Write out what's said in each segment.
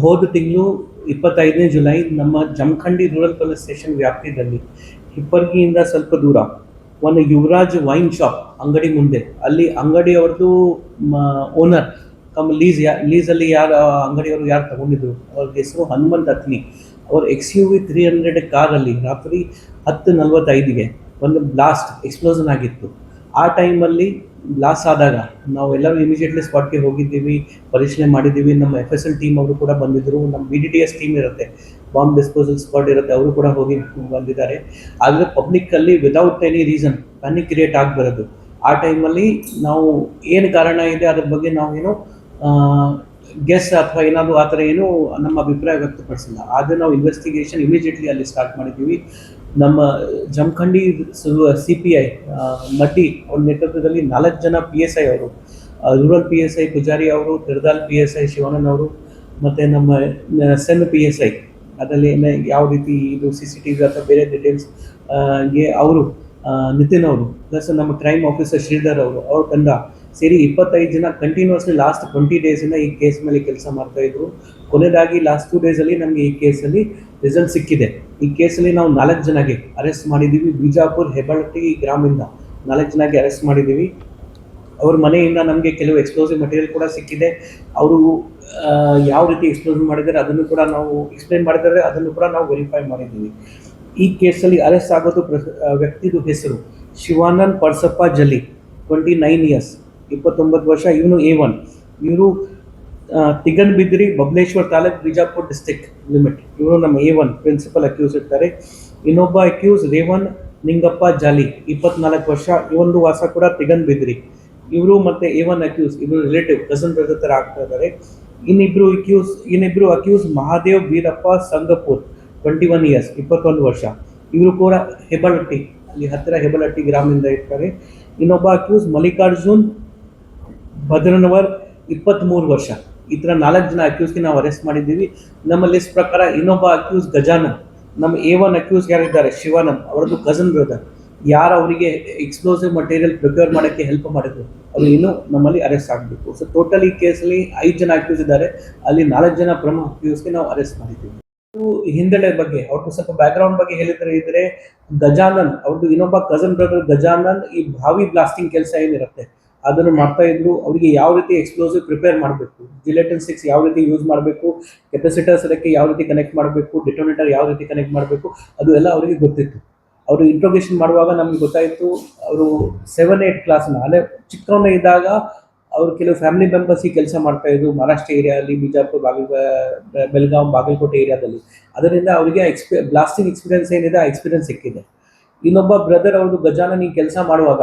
ಹೋದ ತಿಂಗಳು 25ನೇ ಜುಲೈ ನಮ್ಮ ಜಮಖಂಡಿ ರೂರಲ್ ಪೊಲೀಸ್ ಸ್ಟೇಷನ್ ವ್ಯಾಪ್ತಿಯಲ್ಲಿ ಹಿಪ್ಪರ್ಗಿಯಿಂದ ಸ್ವಲ್ಪ ದೂರ ಒಂದು ಯುವರಾಜ್ ವೈನ್ ಶಾಪ್ ಅಂಗಡಿ ಮುಂದೆ ಅಲ್ಲಿ ಅಂಗಡಿಯವ್ರದ್ದು ಓನರ್ ಲೀಸಲ್ಲಿ ಯಾರು ಅಂಗಡಿಯವರು ಯಾರು ತಗೊಂಡಿದ್ರು ಅವ್ರ ಹೆಸರು ಹನುಮಂತ್ ಅತ್ನಿ. ಅವ್ರ XUV 300 ಕಾರಲ್ಲಿ ರಾತ್ರಿ 10:45ಗೆ ಒಂದು ಬ್ಲಾಸ್ಟ್ ಎಕ್ಸ್ಪ್ಲೋಷನ್ ಆಗಿತ್ತು. ಆ ಟೈಮಲ್ಲಿ ಬ್ಲಾಸ್ಟ್ ಆದಾಗ ನಾವೆಲ್ಲರೂ ಇಮಿಡಿಯೇಟ್ಲಿ ಸ್ಪಾಟ್ಗೆ ಹೋಗಿದ್ದೀವಿ, ಪರಿಶೀಲನೆ ಮಾಡಿದ್ದೀವಿ. ನಮ್ಮ FSL ಟೀಮ್ ಅವರು ಕೂಡ ಬಂದಿದ್ದರು, ನಮ್ಮ BDTS ಟೀಮ್ ಇರುತ್ತೆ, ಬಾಂಬ್ ಡಿಸ್ಪೋಸಲ್ ಸ್ಕ್ವಾಡ್ ಇರುತ್ತೆ, ಅವರು ಕೂಡ ಹೋಗಿ ಬಂದಿದ್ದಾರೆ. ಆದರೆ ಪಬ್ಲಿಕ್ಕಲ್ಲಿ without any reason panic create ಆಗಬಾರದು. ಆ ಟೈಮಲ್ಲಿ ನಾವು ಏನು ಕಾರಣ ಇದೆ ಅದ್ರ ಬಗ್ಗೆ ನಾವೇನು ಗೆಸ್ ಅಥವಾ ಏನಾದರೂ ಆ ಥರ ಏನು ನಮ್ಮ ಅಭಿಪ್ರಾಯ ವ್ಯಕ್ತಪಡಿಸಿಲ್ಲ. ಆದರೆ ನಾವು ಇನ್ವೆಸ್ಟಿಗೇಷನ್ ಇಮಿಡಿಯೇಟ್ಲಿ ಅಲ್ಲಿ ಸ್ಟಾರ್ಟ್ ಮಾಡಿದ್ದೀವಿ. ನಮ್ಮ ಜಮಖಂಡಿ CPI ಮಡ್ಡಿ ಅವ್ರ ನೇತೃತ್ವದಲ್ಲಿ 4 ಜನ PSI ಅವರು, ರೂರಲ್ PSI ಪೂಜಾರಿ ಅವರು, ತಿರ್ದಾಲ್ PSI ಶಿವಾನಂದ್ ಅವರು, ಮತ್ತು ನಮ್ಮ ಸೆನ್ PSI ಅದರಲ್ಲಿ ಯಾವ ರೀತಿ ಇದು CCTV ಅಥವಾ ಬೇರೆ ಡೀಟೇಲ್ಸ್ಗೆ ಅವರು ನಿತಿನ್ ಅವರು, ಪ್ಲಸ್ ನಮ್ಮ ಕ್ರೈಮ್ ಆಫೀಸರ್ ಶ್ರೀಧರ್ ಅವರು, ಅವ್ರ ತಂಡ ಸೇರಿ 25 ಜನ ಕಂಟಿನ್ಯೂಸ್ಲಿ ಲಾಸ್ಟ್ 20 ಡೇಸಿಂದ ಈ ಕೇಸ್ ಮೇಲೆ ಕೆಲಸ ಮಾಡ್ತಾಯಿದ್ರು. ಕೊನೆಯದಾಗಿ ಲಾಸ್ಟ್ 2 ಡೇಸಲ್ಲಿ ನಮಗೆ ಈ ಕೇಸಲ್ಲಿ ರಿಸಲ್ಟ್ ಸಿಕ್ಕಿದೆ. ಈ ಕೇಸಲ್ಲಿ ನಾವು 4 ಜನಗೆ ಅರೆಸ್ಟ್ ಮಾಡಿದ್ದೀವಿ. ಬಿಜಾಪುರ ಹೆಬ್ಬಳ್ಳಿ ಗ್ರಾಮದಿಂದ 4 ಜನಗೆ ಅರೆಸ್ಟ್ ಮಾಡಿದ್ದೀವಿ. ಅವ್ರ ಮನೆಯಿಂದ ನಮಗೆ ಕೆಲವು ಎಕ್ಸ್ಪ್ಲೋಸಿವ್ ಮಟೀರಿಯಲ್ ಕೂಡ ಸಿಕ್ಕಿದೆ. ಅವರು ಯಾವ ರೀತಿ ಎಕ್ಸ್ಪ್ಲೋಸಿವ್ ಮಾಡಿದ್ದಾರೆ ಅದನ್ನು ಕೂಡ ನಾವು ಎಕ್ಸ್ಪ್ಲೇನ್ ಮಾಡಿದ್ದಾರೆ, ಅದನ್ನು ಕೂಡ ನಾವು ವೆರಿಫೈ ಮಾಡಿದ್ದೀವಿ. ಈ ಕೇಸಲ್ಲಿ ಅರೆಸ್ಟ್ ಆಗೋದು ವ್ಯಕ್ತಿದು ಹೆಸರು ಶಿವಾನಂದ್ ಪರ್ಸಪ್ಪ ಜಲಿ, 29 ಇಯರ್ಸ್, 29 ವರ್ಷ. ಇವನು A1. ಇವರು ತಿಗನ್ಬಿದ್ರಿ, ಬಬಲೇಶ್ವರ್ ತಾಲೂಕ್, ಬಿಜಾಪುರ ಡಿಸ್ಟಿಕ್ ಲಿಮಿಟ್. ಇವರು ನಮ್ಮ A1 ಪ್ರಿನ್ಸಿಪಲ್ ಅಕ್ಯೂಸ್ ಇರ್ತಾರೆ. ಇನ್ನೊಬ್ಬ ಅಕ್ಯೂಸ್ ರೇವನ್ ನಿಂಗಪ್ಪ ಜಾಲಿ, 24 ವರ್ಷ. ಇವೊಂದು ವಾಸ ಕೂಡ ತಿಗನ್ಬಿದ್ರಿ. ಇವರು ಮತ್ತೆ A1 ಅಕ್ಯೂಸ್ ಇವರು ರಿಲೇಟಿವ್, ಕಸನ್ ಬ್ರದರ್ ಥರ ಆಗ್ತಾ ಇದ್ದಾರೆ. ಇನ್ನಿಬ್ರು ಅಕ್ಯೂಸ್ ಮಹಾದೇವ್ ಬೀರಪ್ಪ ಸಂಗಪುರ್, 21 ಇಯರ್ಸ್, 21 ವರ್ಷ. ಇವರು ಕೂಡ ಹೆಬ್ಬಳ್ಳಿ, ಅಲ್ಲಿ ಹತ್ತಿರ ಹೆಬ್ಬಳ್ಳಿ ಗ್ರಾಮದಿಂದ ಇರ್ತಾರೆ. ಇನ್ನೊಬ್ಬ ಅಕ್ಯೂಸ್ ಮಲ್ಲಿಕಾರ್ಜುನ್ ಭದ್ರನವರ್, 23 ವರ್ಷ. ಈ ಥರ 4 ಜನ ಅಕ್ಯೂಸ್ಗೆ ನಾವು ಅರೆಸ್ಟ್ ಮಾಡಿದ್ದೀವಿ. ನಮ್ಮ ಲಿಸ್ಟ್ ಪ್ರಕಾರ ಇನ್ನೊಬ್ಬ ಅಕ್ಯೂಸ್ ಗಜಾನನ್, ನಮ್ಮ A1 ಅಕ್ಯೂಸ್ ಯಾರಿದ್ದಾರೆ ಶಿವಾನಂದ್, ಅವರದ್ದು ಕಸನ್ ಬ್ರದರ್, ಯಾರು ಅವರಿಗೆ ಎಕ್ಸ್ಪ್ಲೋಸಿವ್ ಮಟೀರಿಯಲ್ ಪ್ರಿಪೇರ್ ಮಾಡೋಕ್ಕೆ ಹೆಲ್ಪ್ ಮಾಡಿದ್ರು, ಅವರು ಇನ್ನೂ ನಮ್ಮಲ್ಲಿ ಅರೆಸ್ಟ್ ಆಗಬೇಕು. ಸೊ ಟೋಟಲ್ ಈ ಕೇಸಲ್ಲಿ 5 ಜನ ಅಕ್ಯೂಸ್ ಇದ್ದಾರೆ, ಅಲ್ಲಿ 4 ಜನ ಪ್ರಮುಖ ಅಕ್ಯೂಸ್ಗೆ ನಾವು ಅರೆಸ್ಟ್ ಮಾಡಿದ್ದೀವಿ. ಹಿಂದೆಡೆ ಬಗ್ಗೆ ಅವ್ರದ್ದು ಸ್ವಲ್ಪ ಬ್ಯಾಕ್ಗ್ರೌಂಡ್ ಬಗ್ಗೆ ಹೇಳಿದ್ರೆ ಗಜಾನನ್ ಅವ್ರದ್ದು ಇನ್ನೊಬ್ಬ ಕಸನ್ ಬ್ರದರ್ ಗಜಾನನ್ ಈ ಭಾವಿ ಬ್ಲಾಸ್ಟಿಂಗ್ ಕೆಲಸ ಏನಿರುತ್ತೆ ಅದನ್ನು ಮಾಡ್ತಾ ಇದ್ರು. ಅವರಿಗೆ ಯಾವ ರೀತಿ ಎಕ್ಸ್ಪ್ಲೋಸಿವ್ ಪ್ರಿಪೇರ್ ಮಾಡಬೇಕು, ಜಿಲೆಟಿನ್ 6 ಯಾವ ರೀತಿ ಯೂಸ್ ಮಾಡಬೇಕು, ಕೆಪಾಸಿಟರ್ಸ್ ಅದಕ್ಕೆ ಯಾವ ರೀತಿ ಕನೆಕ್ಟ್ ಮಾಡಬೇಕು, ಡಿಟೋನೇಟರ್ ಯಾವ ರೀತಿ ಕನೆಕ್ಟ್ ಮಾಡಬೇಕು, ಅದು ಎಲ್ಲ ಅವರಿಗೆ ಗೊತ್ತಿತ್ತು. ಅವರು ಇಂಟ್ರೋಗೇಷನ್ ಮಾಡುವಾಗ ನಮ್ಗೆ ಗೊತ್ತಾಯಿತು ಅವರು 7-8 ಕ್ಲಾಸ್ನ ಅಲ್ಲೇ ಚಿಕ್ಕವನ್ನ ಇದ್ದಾಗ ಅವರು ಕೆಲವು ಫ್ಯಾಮಿಲಿ ಮೆಂಬರ್ಸ್ ಈ ಕೆಲಸ ಮಾಡ್ತಾ ಇದ್ರು ಮಹಾರಾಷ್ಟ್ರ ಏರಿಯಾದಲ್ಲಿ, ಬಿಜಾಪುರ, ಬೆಳಗಾಂ, ಬಾಗಲಕೋಟೆ ಏರಿಯಾದಲ್ಲಿ. ಅದರಿಂದ ಅವರಿಗೆ ಬ್ಲಾಸ್ಟಿಂಗ್ ಎಕ್ಸ್ಪೀರಿಯನ್ಸ್ ಏನಿದೆ ಆ ಎಕ್ಸ್ಪೀರಿಯನ್ಸ್ ಸಿಕ್ಕಿದೆ. ಇನ್ನೊಬ್ಬ ಬ್ರದರ್ ಅವರು ಗಜಾನನ್ ಈ ಕೆಲಸ ಮಾಡುವಾಗ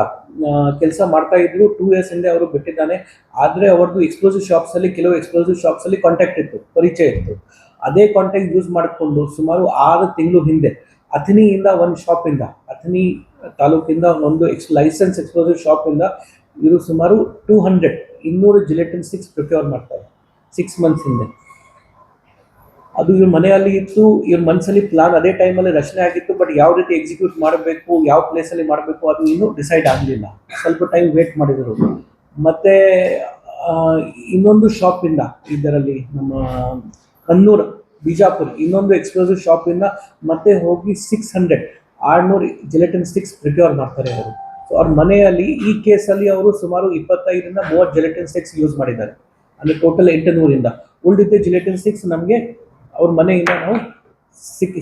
ಕೆಲಸ ಮಾಡ್ತಾ ಇದ್ರು. 2 ಇಯರ್ಸ್ ಹಿಂದೆ ಅವರು ಬಿಟ್ಟಿದ್ದಾನೆ. ಆದರೆ ಅವ್ರದ್ದು ಕೆಲವು ಎಕ್ಸ್ಪ್ಲೋಸಿವ್ ಶಾಪ್ಸಲ್ಲಿ ಕಾಂಟ್ಯಾಕ್ಟ್ ಇತ್ತು, ಪರಿಚಯ ಇತ್ತು. ಅದೇ ಕಾಂಟ್ಯಾಕ್ಟ್ ಯೂಸ್ ಮಾಡಿಕೊಂಡು ಸುಮಾರು 6 ತಿಂಗಳು ಹಿಂದೆ ಅಥಣಿಯಿಂದ ಒಂದು ಶಾಪಿಂದ, ಅಥಣಿ ತಾಲೂಕಿಂದ ಒಂದು ಲೈಸೆನ್ಸ್ ಎಕ್ಸ್ಪ್ಲೋಸಿವ್ ಶಾಪಿಂದ ಇವರು ಸುಮಾರು 200 ಜಿಲೆಟಿನ್ 6 ಪ್ರಿಪೇರ್ ಮಾಡ್ತಾರೆ 6 ಮಂತ್ಸ್ ಹಿಂದೆ. ಅದು ಇವ್ರ ಮನೆಯಲ್ಲಿ ಇತ್ತು, ಇವ್ರ ಮನಸ್ಸಲ್ಲಿ ಪ್ಲಾನ್ ಅದೇ ಟೈಮಲ್ಲಿ ರಚನೆ ಆಗಿತ್ತು. ಬಟ್ ಯಾವ ರೀತಿ ಎಕ್ಸಿಕ್ಯೂಟ್ ಮಾಡಬೇಕು, ಯಾವ ಪ್ಲೇಸಲ್ಲಿ ಮಾಡಬೇಕು ಅದು ಇನ್ನೂ ಡಿಸೈಡ್ ಆಗಲಿಲ್ಲ. ಸ್ವಲ್ಪ ಟೈಮ್ ವೇಟ್ ಮಾಡಿದರು. ಮತ್ತು ಇನ್ನೊಂದು ಶಾಪಿಂದ, ಇದರಲ್ಲಿ ನಮ್ಮ ಕನ್ನೂರು, ಬಿಜಾಪುರ, ಇನ್ನೊಂದು ಎಕ್ಸ್ಪ್ಲೋಸಿವ್ ಶಾಪಿಂದ ಮತ್ತೆ ಹೋಗಿ 600 ಜಿಲೆಟಿನ್ 6 ಪ್ರಿಪೇರ್ ಮಾಡ್ತಾರೆ ಅವರು. ಸೊ ಅವ್ರ ಮನೆಯಲ್ಲಿ ಈ ಕೇಸಲ್ಲಿ ಅವರು ಸುಮಾರು 25ರಿಂದ 30 ಜಿಲೆಟಿನ್ 6 ಯೂಸ್ ಮಾಡಿದ್ದಾರೆ. ಅಂದರೆ ಟೋಟಲ್ 800ರಿಂದ ಉಳಿದಿದ್ದ ಜಿಲೆಟಿನ್ 6 ನಮಗೆ ಅವ್ರ ಮನೆಯಿಂದ ನಾವು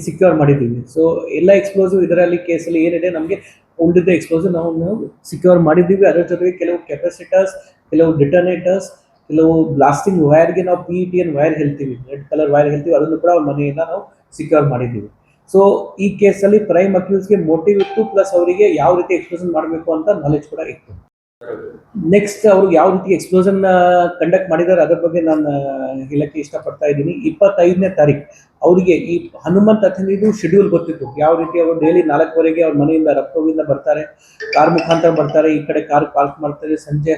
ಸಿಕ್ಯೂರ್ ಮಾಡಿದ್ದೀವಿ. ಸೊ ಎಲ್ಲ ಎಕ್ಸ್ಪ್ಲೋಸಿವ್ ಇದರಲ್ಲಿ ಕೇಸಲ್ಲಿ ಏನಿದೆ ನಮಗೆ ಉಳಿದಿದ್ದ ಎಕ್ಸ್ಪ್ಲೋಸಿವ್ ನಾವು ಸಿಕ್ಯೂರ್ ಮಾಡಿದ್ದೀವಿ. ಅದರ ಜೊತೆಗೆ ಕೆಲವು ಕೆಪಾಸಿಟರ್ಸ್, ಕೆಲವು ಡಿಟೋನೇಟರ್ಸ್, ಕೆಲವು ಬ್ಲಾಸ್ಟಿಂಗ್ ವೈರ್ಗೆ ನಾವು PETN ವೈರ್ ಹೇಳ್ತೀವಿ, ರೆಡ್ ಕಲರ್ ವೈರ್ ಹೇಳ್ತೀವಿ, ಅದನ್ನು ಕೂಡ ಅವ್ರ ಮನೆಯಿಂದ ನಾವು ಸಿಕ್ಯೂರ್ ಮಾಡಿದ್ದೀವಿ. ಸೊ ಈ ಕೇಸಲ್ಲಿ ಪ್ರೈಮ್ ಅಕ್ಯೂಸ್ಗೆ ಮೋಟಿವ್ ಇತ್ತು, ಪ್ಲಸ್ ಅವರಿಗೆ ಯಾವ ರೀತಿ ಎಕ್ಸ್ಪ್ಲೋಷನ್ ಮಾಡಬೇಕು ಅಂತ ನಾಲೆಜ್ ಕೂಡ ಇತ್ತು. ನೆಕ್ಸ್ಟ್ ಅವರು ಯಾವ ರೀತಿ ಎಕ್ಸ್ಪ್ಲೋಷನ್ ಕಂಡಕ್ಟ್ ಮಾಡಿದ್ದಾರೆ ಅದರ ಬಗ್ಗೆ ನಾನು ಹೇಳಕ್ಕೆ ಇಷ್ಟಪಡ್ತಾ ಇದ್ದೀನಿ. 25ನೇ ತಾರೀಕು ಅವರಿಗೆ ಈ ಹನುಮಂತ್ ಅತ್ನಿದು ಶೆಡ್ಯೂಲ್ ಗೊತ್ತಿತ್ತು. ಯಾವ ರೀತಿ ಅವರು ಡೈಲಿ 4ವರೆಗೆ ಅವ್ರ ಮನೆಯಿಂದ ರಕ್ತವಿಂದ ಬರ್ತಾರೆ, ಕಾರ್ ಮುಖಾಂತರ ಬರ್ತಾರೆ, ಈ ಕಡೆ ಕಾರ್ ಪಾರ್ಕ್ ಮಾಡ್ತಾರೆ, ಸಂಜೆ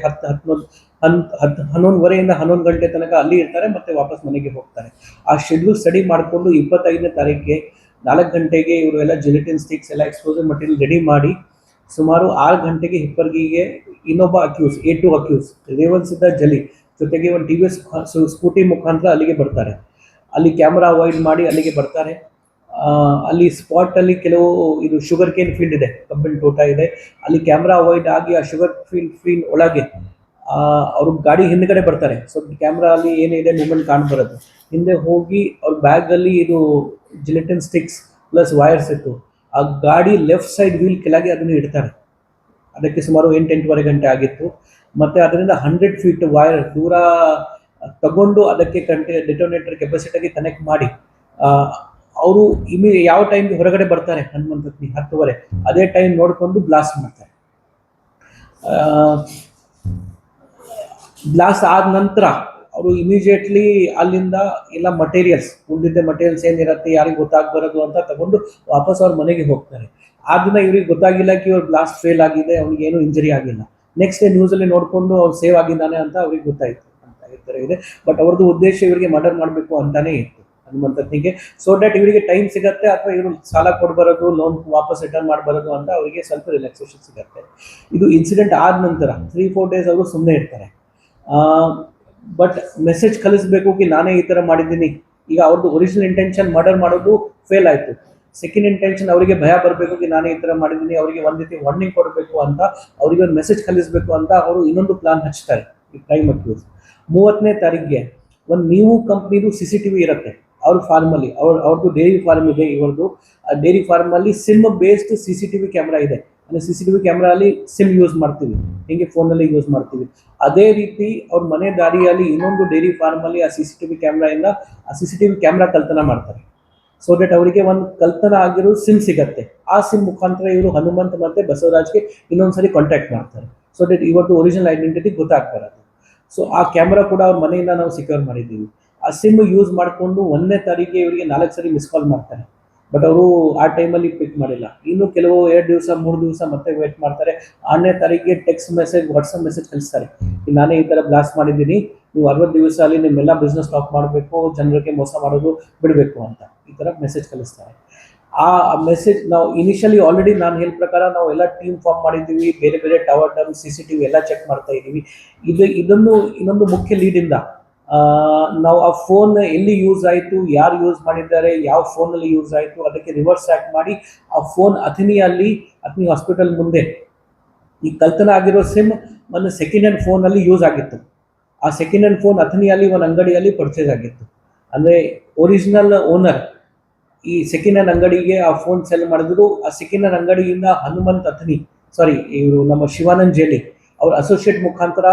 11ವರೆಯಿಂದ 11 ಗಂಟೆ ತನಕ ಅಲ್ಲಿ ಇರ್ತಾರೆ, ಮತ್ತೆ ವಾಪಸ್ ಮನೆಗೆ ಹೋಗ್ತಾರೆ. ಆ ಶೆಡ್ಯೂಲ್ ಸ್ಟಡಿ ಮಾಡಿಕೊಂಡು 25ನೇ ತಾರೀಕಿಗೆ 4 ಗಂಟೆಗೆ ಇವರು ಎಲ್ಲ ಜಿಲೆಟಿನ್ 6 ಎಲ್ಲ ಎಕ್ಸ್ಪ್ಲೋಸಿವ್ ಮಟೀರಿಯಲ್ ರೆಡಿ ಮಾಡಿ ಸುಮಾರು 6 ಗಂಟೆಗೆ ಹಿಪ್ಪರ್ಗಿಗೆ ಇನ್ನೊಬ್ಬ ಅಕ್ಯೂಸ್ A2 ಅಕ್ಯೂಸ್ ರೇವನ್ ಸಿದ್ಧ ಜಲಿ ಜೊತೆಗೆ ಒಂದು TVS ಸ್ಕೂಟಿ ಮುಖಾಂತರ ಅಲ್ಲಿಗೆ ಬರ್ತಾರೆ. ಅಲ್ಲಿ ಕ್ಯಾಮ್ರಾ ಅವಾಯ್ಡ್ ಮಾಡಿ ಅಲ್ಲಿಗೆ ಬರ್ತಾರೆ. ಅಲ್ಲಿ ಸ್ಪಾಟಲ್ಲಿ ಕೆಲವು ಇದು ಶುಗರ್ ಕೇನ್ ಫೀಲ್ಡ್ ಇದೆ, ಕಬ್ಬಿನ ತೋಟ ಇದೆ, ಅಲ್ಲಿ ಕ್ಯಾಮ್ರಾ ಅವಾಯ್ಡ್ ಆಗಿ ಆ ಶುಗರ್ ಫೀಲ್ಡ್ ಒಳಗೆ ಅವ್ರ ಗಾಡಿ ಹಿಂದ್ಗಡೆ ಬರ್ತಾರೆ. ಸೊ ಕ್ಯಾಮ್ರಾ ಅಲ್ಲಿ ಏನಿದೆ ಮೂಮೆಂಟ್ ಕಾಣ್ಬರೋದು, ಹಿಂದೆ ಹೋಗಿ ಅವ್ರ ಬ್ಯಾಗಲ್ಲಿ ಇದು ಜಿಲೆಟಿನ್ ಸ್ಟಿಕ್ಸ್ ಪ್ಲಸ್ ವೈರ್ಸ್ ಇತ್ತು, ಆ ಗಾಡಿ ಲೆಫ್ಟ್ ಸೈಡ್ ವೀಲ್ ಕೆಳಗೆ ಅದನ್ನು ಇಡ್ತಾರೆ. ಅದಕ್ಕೆ ಸುಮಾರು 8-8:15 ಗಂಟೆ ಆಗಿತ್ತು. ಮತ್ತು ಅದರಿಂದ 100 ಫೀಟ್ ವೈರ್ ದೂರ ತಗೊಂಡು ಅದಕ್ಕೆ ಡೆಟೋನೇಟರ್ ಕೆಪಾಸಿಟಿಗೆ ಕನೆಕ್ಟ್ ಮಾಡಿ ಅವರು ಯಾವ ಟೈಮ್ಗೆ ಹೊರಗಡೆ ಬರ್ತಾರೆ ಹನುಮಂತತ್ನಿ 10:30 ಅದೇ ಟೈಮ್ ನೋಡಿಕೊಂಡು ಬ್ಲಾಸ್ಟ್ ಮಾಡ್ತಾರೆ. ಬ್ಲಾಸ್ಟ್ ಆದ ನಂತರ ಅವರು ಇಮಿಡಿಯೇಟ್ಲಿ ಅಲ್ಲಿಂದ ಎಲ್ಲ ಉಳಿದಿದ್ದ ಮಟೀರಿಯಲ್ಸ್ ಏನಿರುತ್ತೆ ಯಾರಿಗೆ ಗೊತ್ತಾಗ್ಬಾರದು ಅಂತ ತಗೊಂಡು ವಾಪಸ್ ಅವ್ರ ಮನೆಗೆ ಹೋಗ್ತಾರೆ. ಆ ದಿನ ಇವ್ರಿಗೆ ಗೊತ್ತಾಗಿಲ್ಲ ಕಿ ಅವ್ರು ಬ್ಲಾಸ್ಟ್ ಫೇಲ್ ಆಗಿದೆ, ಅವ್ನಿಗೆ ಏನು ಇಂಜರಿ ಆಗಿಲ್ಲ. ನೆಕ್ಸ್ಟ್ ಡೇ ನ್ಯೂಸಲ್ಲಿ ನೋಡಿಕೊಂಡು ಅವ್ರು ಸೇವ್ ಆಗಿದ್ದಾನೆ ಅಂತ ಅವ್ರಿಗೆ ಗೊತ್ತಾಯಿತು ಅಂತ ಈ ಥರ ಇದೆ. ಬಟ್ ಅವ್ರದ್ದು ಉದ್ದೇಶ ಇವರಿಗೆ ಮರ್ಡರ್ ಮಾಡಬೇಕು ಅಂತಾನೆ ಇತ್ತು ಹನುಮಂತನಿಗೆ. ಸೊ ದಟ್ ಇವರಿಗೆ ಟೈಮ್ ಸಿಗತ್ತೆ, ಅಥವಾ ಇವರು ಸಾಲ ಕೊಡ್ಬರೋದು, ಲೋನ್ ವಾಪಸ್ ರಿಟರ್ನ್ ಮಾಡಬಾರದು ಅಂತ ಅವರಿಗೆ ಸ್ವಲ್ಪ ರಿಲ್ಯಾಕ್ಸೇಷನ್ ಸಿಗತ್ತೆ. ಇದು ಇನ್ಸಿಡೆಂಟ್ ಆದ ನಂತರ 3-4 ಡೇಸ್ ಅವರು ಸುಮ್ಮನೆ ಇರ್ತಾರೆ. ಬಟ್ ಮೆಸೇಜ್ ಕಳಿಸ್ಬೇಕು ಕಿ ನಾನೇ ಈ ಥರ ಮಾಡಿದ್ದೀನಿ. ಈಗ ಅವ್ರದ್ದು ಒರಿಜಿನಲ್ ಇಂಟೆನ್ಷನ್ ಮರ್ಡರ್ ಮಾಡೋದು ಫೇಲ್ ಆಯಿತು. ಸೆಕೆಂಡ್ ಇಂಟೆನ್ಷನ್ ಅವರಿಗೆ ಭಯ ಬರಬೇಕು ಕಿ ನಾನೇ ಈ ಥರ ಮಾಡಿದ್ದೀನಿ, ಅವರಿಗೆ ಒಂದು ರೀತಿ ವಾರ್ನಿಂಗ್ ಕೊಡಬೇಕು ಅಂತ, ಅವರಿಗೆ ಒಂದು ಮೆಸೇಜ್ ಕಳಿಸ್ಬೇಕು ಅಂತ ಅವರು ಇನ್ನೊಂದು ಪ್ಲಾನ್ ಹಚ್ತಾರೆ. ಈ ಕ್ರೈಮ್ ಅಕ್ಯೂಸ್ 30ನೇ ತಾರೀಕಿಗೆ ಒಂದು ನೀವು ಕಂಪ್ನಿದು CCTV ಇರುತ್ತೆ ಅವ್ರ ಫಾರ್ಮಲ್ಲಿ. ಅವ್ರದ್ದು ಡೈರಿ ಫಾರ್ಮ್ ಇದೆ ಇವ್ರದ್ದು. ಆ ಡೈರಿ ಫಾರ್ಮಲ್ಲಿ ಸಿಮ್ ಬೇಸ್ಡ್ CCTV ಕ್ಯಾಮ್ರಾ ಇದೆ. ಅಂದರೆ CCTV ಕ್ಯಾಮ್ರಾ ಅಲ್ಲಿ ಸಿಮ್ ಯೂಸ್ ಮಾಡ್ತೀವಿ, ಹಿಂಗೆ ಫೋನಲ್ಲಿ ಯೂಸ್ ಮಾಡ್ತೀವಿ. ಅದೇ ರೀತಿ ಅವ್ರ ಮನೆ ದಾರಿಯಲ್ಲಿ ಇನ್ನೊಂದು ಡೈರಿ ಫಾರ್ಮಲ್ಲಿ ಆ CCTV ಕ್ಯಾಮ್ರಾಯಿಂದ ಆ CCTV ಕ್ಯಾಮ್ರಾ ಕಳ್ತನ ಮಾಡ್ತಾರೆ. ಸೊ ದಟ್ ಅವರಿಗೆ ಒಂದು ಕಳ್ತನ ಆಗಿರೋ ಸಿಮ್ ಸಿಗತ್ತೆ. ಆ ಸಿಮ್ ಮುಖಾಂತರ ಇವರು ಹನುಮಂತ್ ಮತ್ತು ಬಸವರಾಜ್ಗೆ ಇನ್ನೊಂದ್ಸರಿ ಕಾಂಟ್ಯಾಕ್ಟ್ ಮಾಡ್ತಾರೆ. ಸೊ ದಟ್ ಇವತ್ತು ಒರಿಜಿನಲ್ ಐಡೆಂಟಿಟಿ ಗೊತ್ತಾಗ್ಬಾರದು. ಸೊ ಆ ಕ್ಯಾಮ್ರಾ ಕೂಡ ಅವ್ರ ಮನೆಯಿಂದ ನಾವು ಸೆಕ್ಯೂರ್ ಮಾಡಿದ್ದೀವಿ. ಆ ಸಿಮ್ ಯೂಸ್ ಮಾಡಿಕೊಂಡು 1ನೇ ತಾರೀಕಿಗೆ ಇವರಿಗೆ 4 ಸರಿ ಮಿಸ್ ಕಾಲ್ ಮಾಡ್ತಾರೆ. ಬಟ್ ಅವರು ಆ ಟೈಮಲ್ಲಿ ಪಿಕ್ ಮಾಡಿಲ್ಲ. ಇನ್ನು ಕೆಲವು 2 ದಿವಸ 3 ದಿವಸ ಮತ್ತೆ ವೇಟ್ ಮಾಡ್ತಾರೆ. 6ನೇ ತಾರೀಕಿಗೆ ಟೆಕ್ಸ್ಟ್ ಮೆಸೇಜ್, ವಾಟ್ಸಪ್ ಮೆಸೇಜ್ ಕಳಿಸ್ತಾರೆ, ನಾನೇ ಈ ಥರ ಬ್ಲಾಸ್ಟ್ ಮಾಡಿದ್ದೀನಿ, ನೀವು 60 ದಿವಸ ಅಲ್ಲಿ ನಿಮ್ಮೆಲ್ಲ ಬಿಸ್ನೆಸ್ ಸ್ಟಾಪ್ ಮಾಡಬೇಕು, ಜನರಿಗೆ ಮೋಸ ಮಾಡೋದು ಬಿಡಬೇಕು ಅಂತ ಈ ಥರ ಮೆಸೇಜ್ ಕಳಿಸ್ತಾರೆ. ಆ ಮೆಸೇಜ್ ನಾವು ಇನಿಷಿಯಲಿ ಆಲ್ರೆಡಿ ನಾನು ಹೇಳಿದ ಪ್ರಕಾರ ನಾವು ಎಲ್ಲ ಟೀಮ್ ಫಾರ್ಮ್ ಮಾಡಿದ್ದೀವಿ, ಬೇರೆ ಬೇರೆ ಟವರ್ ಟರ್ಮ್ CCTV ಎಲ್ಲ ಚೆಕ್ ಮಾಡ್ತಾ ಇದ್ದೀವಿ. ಇದನ್ನು ಇನ್ನೊಂದು ಮುಖ್ಯ ಲೀಡಿಂದ ನಾವು ಆ ಫೋನ್ ಎಲ್ಲಿ ಯೂಸ್ ಆಯಿತು, ಯಾರು ಯೂಸ್ ಮಾಡಿದ್ದಾರೆ, ಯಾವ ಫೋನಲ್ಲಿ ಯೂಸ್ ಆಯಿತು ಅದಕ್ಕೆ ರಿವರ್ಸ್ ಟ್ರ್ಯಾಕ್ ಮಾಡಿ ಆ ಫೋನ್ ಅಥಣಿ ಹಾಸ್ಪಿಟಲ್ ಮುಂದೆ ಈ ಕಳ್ತನ ಆಗಿರೋ ಸಿಮ್ ಒಂದು ಸೆಕೆಂಡ್ ಹ್ಯಾಂಡ್ ಫೋನಲ್ಲಿ ಯೂಸ್ ಆಗಿತ್ತು. ಆ ಸೆಕೆಂಡ್ ಹ್ಯಾಂಡ್ ಫೋನ್ ಅಥಣಿಯಲ್ಲಿ ಒಂದು ಅಂಗಡಿಯಲ್ಲಿ ಪರ್ಚೇಸ್ ಆಗಿತ್ತು. ಅಂದರೆ ಒರಿಜಿನಲ್ ಓನರ್ ಈ ಸೆಕೆಂಡ್ ಹ್ಯಾಂಡ್ ಅಂಗಡಿಗೆ ಆ ಫೋನ್ ಸೆಲ್ ಮಾಡಿದ್ರು. ಆ ಸೆಕೆಂಡ್ ಹ್ಯಾಂಡ್ ಅಂಗಡಿಯಿಂದ ಹನುಮಂತ್ ಅಥಣಿ, ಇವರು ನಮ್ಮ ಶಿವಾನಂದ್ ಜೇಲಿ ಅವ್ರ ಅಸೋಸಿಯೇಟ್ ಮುಖಾಂತರ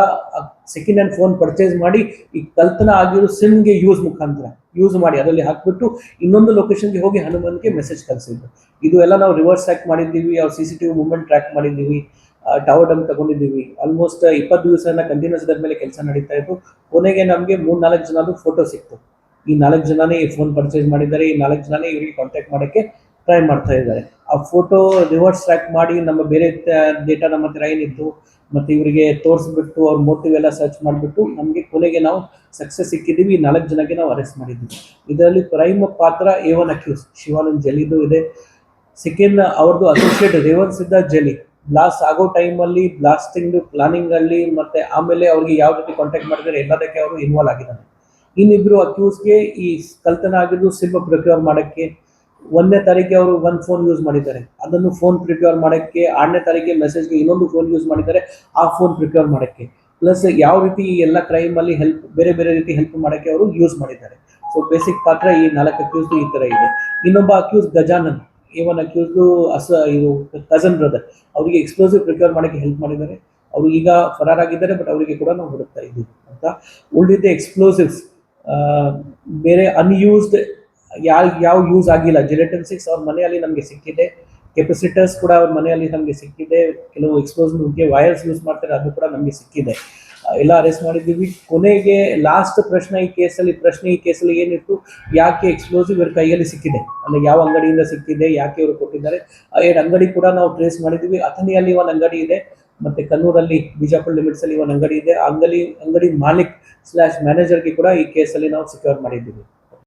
ಸೆಕೆಂಡ್ ಹ್ಯಾಂಡ್ ಫೋನ್ ಪರ್ಚೇಸ್ ಮಾಡಿ ಈ ಕಳ್ತನ ಆಗಿರೋ ಸಿಮ್ಗೆ ಯೂಸ್ ಮಾಡಿ ಅದರಲ್ಲಿ ಹಾಕ್ಬಿಟ್ಟು ಇನ್ನೊಂದು ಲೊಕೇಶನ್ಗೆ ಹೋಗಿ ಹನುಮಂತ್ಗೆ ಮೆಸೇಜ್ ಕಳಿಸಿದ್ರು. ಇದು ಎಲ್ಲ ನಾವು ರಿವರ್ಸ್ ಟ್ರ್ಯಾಕ್ ಮಾಡಿದ್ದೀವಿ, ಅವ್ರ CCTV ಮೂವ್ಮೆಂಟ್ ಟ್ರ್ಯಾಕ್ ಮಾಡಿದ್ದೀವಿ, ಟವರ್ ಡಮ್ ತಗೊಂಡಿದ್ದೀವಿ. ಆಲ್ಮೋಸ್ಟ್ 20 ದಿವಸ ಕಂಟಿನ್ಯೂಸ್ ಅದ್ರ ಮೇಲೆ ಕೆಲಸ ನಡೀತಾ ಇತ್ತು. ಕೊನೆಗೆ ನಮಗೆ 3-4 ಜನದು ಫೋಟೋ ಸಿಕ್ತು. ಈ 4 ಜನನೇ ಈ ಫೋನ್ ಪರ್ಚೇಸ್ ಮಾಡಿದ್ದಾರೆ, ಈ 4 ಜನನೇ ಇವರಿಗೆ ಕಾಂಟ್ಯಾಕ್ಟ್ ಮಾಡೋಕ್ಕೆ ಟ್ರೈ ಮಾಡ್ತಾ ಇದ್ದಾರೆ. ಆ ಫೋಟೋ ರಿವರ್ಸ್ ಟ್ರ್ಯಾಕ್ ಮಾಡಿ ನಮ್ಮ ಬೇರೆ ಡೇಟಾ ನಮ್ಮ ಹತ್ರ ಏನಿತ್ತು ಮತ್ತು ಇವರಿಗೆ ತೋರಿಸ್ಬಿಟ್ಟು ಅವ್ರ ಮೋಟಿವ್ ಎಲ್ಲ ಸರ್ಚ್ ಮಾಡಿಬಿಟ್ಟು ನಮಗೆ ಕೊನೆಗೆ ನಾವು ಸಕ್ಸಸ್ ಸಿಕ್ಕಿದ್ದೀವಿ. ಈ 4 ಜನಕ್ಕೆ ನಾವು ಅರೆಸ್ಟ್ ಮಾಡಿದ್ದೀವಿ. ಇದರಲ್ಲಿ ಪ್ರೈಮ್ ಪಾತ್ರ A1 ಅಕ್ಯೂಸ್ ಶಿವಾನಂದ್ ಜಲಿದು ಇದೆ. ಸೆಕೆಂಡ್ ಅವ್ರದ್ದು ಅಸೋಸಿಯೇಟ್ ರೇವನ್ ಸಿದ್ಧಾರ್ಥ್ ಜಲಿ ಬ್ಲಾಸ್ಟ್ ಆಗೋ ಟೈಮಲ್ಲಿ ಬ್ಲಾಸ್ಟಿಂಗ್ ಪ್ಲಾನಿಂಗಲ್ಲಿ ಮತ್ತು ಆಮೇಲೆ ಅವ್ರಿಗೆ ಯಾವ ರೀತಿ ಕಾಂಟ್ಯಾಕ್ಟ್ ಮಾಡಿದರೆ ಎಲ್ಲದಕ್ಕೆ ಅವರು ಇನ್ವಾಲ್ವ್ ಆಗಿದ್ದಾರೆ. ಇನ್ನಿಬ್ಬರು ಅಕ್ಯೂಸ್ಗೆ ಈ ಕಳ್ತನ ಆಗಿದ್ದು ಸಿಮ್ ಪ್ರೊಕ್ಯೂರ್ ಮಾಡೋಕ್ಕೆ 1ನೇ ತಾರೀಕಿಗೆ ಅವರು ಒಂದು ಫೋನ್ ಯೂಸ್ ಮಾಡಿದ್ದಾರೆ, ಅದನ್ನು ಫೋನ್ ಪ್ರಿಕ್ಯೂರ್ ಮಾಡೋಕ್ಕೆ. 6ನೇ ತಾರೀಕಿಗೆ ಮೆಸೇಜ್ಗೆ ಇನ್ನೊಂದು ಫೋನ್ ಯೂಸ್ ಮಾಡಿದ್ದಾರೆ, ಆ ಫೋನ್ ಪ್ರಿಕ್ಯೂರ್ ಮಾಡೋಕ್ಕೆ. ಪ್ಲಸ್ ಯಾವ ರೀತಿ ಎಲ್ಲ ಕ್ರೈಮಲ್ಲಿ ಬೇರೆ ಬೇರೆ ರೀತಿ ಹೆಲ್ಪ್ ಮಾಡೋಕ್ಕೆ ಅವರು ಯೂಸ್ ಮಾಡಿದ್ದಾರೆ. ಸೊ ಬೇಸಿಕ್ ಪಾತ್ರ ಈ 4 ಅಕ್ಯೂಸ್ದು ಈ ಥರ ಇದೆ. ಇನ್ನೊಬ್ಬ ಅಕ್ಯೂಸ್ ಗಜಾನನ್ A1 ಅಕ್ಯೂಸ್ದು ಇದು ಕಸನ್ ಬ್ರದರ್, ಅವರಿಗೆ ಎಕ್ಸ್ಪ್ಲೋಸಿವ್ ಪ್ರಿಕ್ಯೂರ್ ಮಾಡೋಕ್ಕೆ ಹೆಲ್ಪ್ ಮಾಡಿದ್ದಾರೆ. ಅವರು ಈಗ ಫರಾರಾಗಿದ್ದಾರೆ, ಬಟ್ ಅವರಿಗೆ ಕೂಡ ನಾವು ಹುಡುಕ್ತಾ ಇದ್ದೀವಿ ಅಂತ. ಉಳಿದಿದ್ದ ಎಕ್ಸ್ಪ್ಲೋಸಿವ್ಸ್ ಬೇರೆ ಅನ್ಯೂಸ್ಡ್ ಯಾವ ಯೂಸ್ ಆಗಿಲ್ಲ. ಜಿಲೆಟಿನ್ 6 ಅವ್ರ ಮನೆಯಲ್ಲಿ ನಮಗೆ ಸಿಕ್ಕಿದೆ, ಕೆಪಾಸಿಟರ್ಸ್ ಕೂಡ ಅವ್ರ ಮನೆಯಲ್ಲಿ ನಮಗೆ ಸಿಕ್ಕಿದೆ, ಕೆಲವು ಎಕ್ಸ್ಪ್ಲೋಸಿವ್ಗೆ ವೈರ್ಸ್ ಯೂಸ್ ಮಾಡ್ತಾರೆ ಅದು ಕೂಡ ನಮಗೆ ಸಿಕ್ಕಿದೆ. ಎಲ್ಲ ಅರೆಸ್ಟ್ ಮಾಡಿದ್ದೀವಿ. ಕೊನೆಗೆ ಲಾಸ್ಟ್ ಪ್ರಶ್ನೆ ಈ ಕೇಸಲ್ಲಿ ಏನಿತ್ತು, ಯಾಕೆ ಎಕ್ಸ್ಪ್ಲೋಸಿವ್ ಇವ್ರ ಕೈಯಲ್ಲಿ ಸಿಕ್ಕಿದೆ, ಅಂದರೆ ಯಾವ ಅಂಗಡಿಯಿಂದ ಸಿಕ್ಕಿದೆ, ಯಾಕೆ ಇವರು ಕೊಟ್ಟಿದ್ದಾರೆ. 2 ಅಂಗಡಿ ಕೂಡ ನಾವು ಟ್ರೇಸ್ ಮಾಡಿದ್ದೀವಿ. ಅಥಣಿಯಲ್ಲಿ ಒಂದು ಅಂಗಡಿ ಇದೆ, ಮತ್ತು ಕನ್ನೂರಲ್ಲಿ ಬಿಜಾಪುರ ಲಿಮಿಟ್ಸಲ್ಲಿ ಒಂದು ಅಂಗಡಿ ಇದೆ. ಅಂಗಡಿ ಮಾಲಿಕ್ /ಮ್ಯಾನೇಜರ್ಗೆ ಕೂಡ ಈ ಕೇಸಲ್ಲಿ ನಾವು ಸೆಕ್ಯೂರ್ ಮಾಡಿದ್ದೀವಿ.